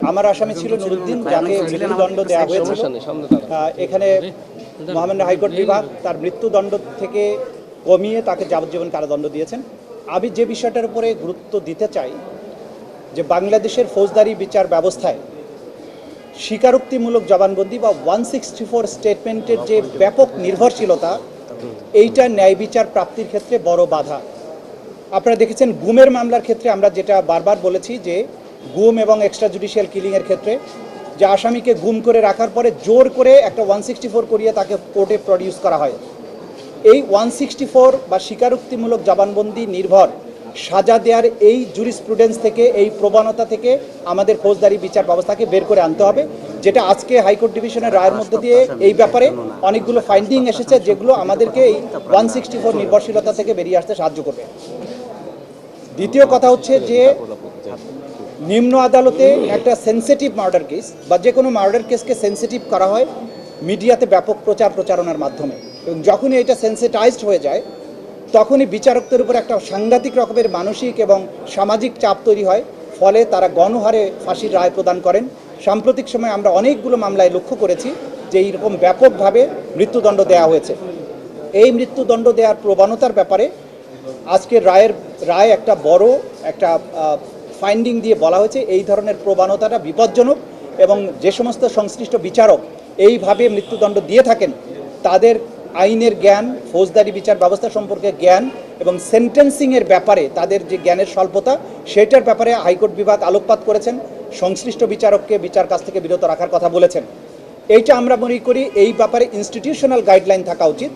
আমার আসামি ছিল নুরুদ্দিন, যাকে মৃত্যুদণ্ড দেওয়া হয়েছিল। এখানে মহামান্য হাইকোর্ট বিভাগ তার মৃত্যুদণ্ড থেকে কমিয়ে তাকে যাবজ্জীবন কারাদণ্ড দিয়েছেন। আমি যে বিষয়টার উপরে গুরুত্ব দিতে চাই যে বাংলাদেশের ফৌজদারি বিচার ব্যবস্থায় স্বীকারোক্তিমূলক জবানবন্দি বা 164 স্টেটমেন্টের যে ব্যাপক নির্ভরশীলতা, এইটা ন্যায় বিচার প্রাপ্তির ক্ষেত্রে বড় বাধা। আপনারা দেখেছেন গুমের মামলার ক্ষেত্রে আমরা যেটা বারবার বলেছি যে গুম এবং এক্সট্রা জুডিশিয়াল কিলিংয়ের ক্ষেত্রে যে আসামিকে গুম করে রাখার পরে জোর করে একটা 164 করিয়ে তাকে কোর্টে প্রডিউস করা হয়। এই 164 বা স্বীকারোক্তিমূলক জবানবন্দি নির্ভর সাজা দেওয়ার এই জুরিসপ্রুডেন্স থেকে, এই প্রবণতা থেকে আমাদের ফৌজদারি বিচার ব্যবস্থাকে বের করে আনতে হবে, যেটা আজকে হাইকোর্ট ডিভিশনের রায়ের মধ্যে দিয়ে এই ব্যাপারে অনেকগুলো ফাইন্ডিং এসেছে, যেগুলো আমাদেরকে এই 164 নির্ভরশীলতা থেকে বেরিয়ে আসতে সাহায্য করবে। দ্বিতীয় কথা হচ্ছে যে নিম্ন আদালতে একটা সেন্সিটিভ মার্ডার কেস বা যে কোনো মার্ডার কেসকে সেন্সিটিভ করা হয় মিডিয়াতে ব্যাপক প্রচারণার মাধ্যমে, এবং যখনই এটা সেন্সিটাইজড হয়ে যায় তখনই বিচারকদের উপর একটা সাংঘাতিক রকমের মানসিক এবং সামাজিক চাপ তৈরি হয়, ফলে তারা গণহারে ফাঁসির রায় প্রদান করেন। সাম্প্রতিক সময়ে আমরা অনেকগুলো মামলায় লক্ষ্য করেছি যে এইরকম ব্যাপকভাবে মৃত্যুদণ্ড দেওয়া হয়েছে। এই মৃত্যুদণ্ড দেওয়ার প্রবণতার ব্যাপারে আজকের রায় একটা বড় একটা ফাইন্ডিং দিয়ে বলা হয়েছে এই ধরনের প্রবণতাটা বিপজ্জনক, এবং যে সমস্ত সংশ্লিষ্ট বিচারক এইভাবে মৃত্যুদণ্ড দিয়ে থাকেন তাদের আইনের জ্ঞান, ফৌজদারি বিচার ব্যবস্থা সম্পর্কে জ্ঞান এবং সেন্টেন্সিংয়ের ব্যাপারে তাদের যে জ্ঞানের স্বল্পতা, সেটার ব্যাপারে হাইকোর্ট বিভাগ আলোকপাত করেছেন, সংশ্লিষ্ট বিচারককে বিচার কাজ থেকে বিরত রাখার কথা বলেছেন। এইটা আমরা মনে করি এই ব্যাপারে ইনস্টিটিউশনাল গাইডলাইন থাকা উচিত।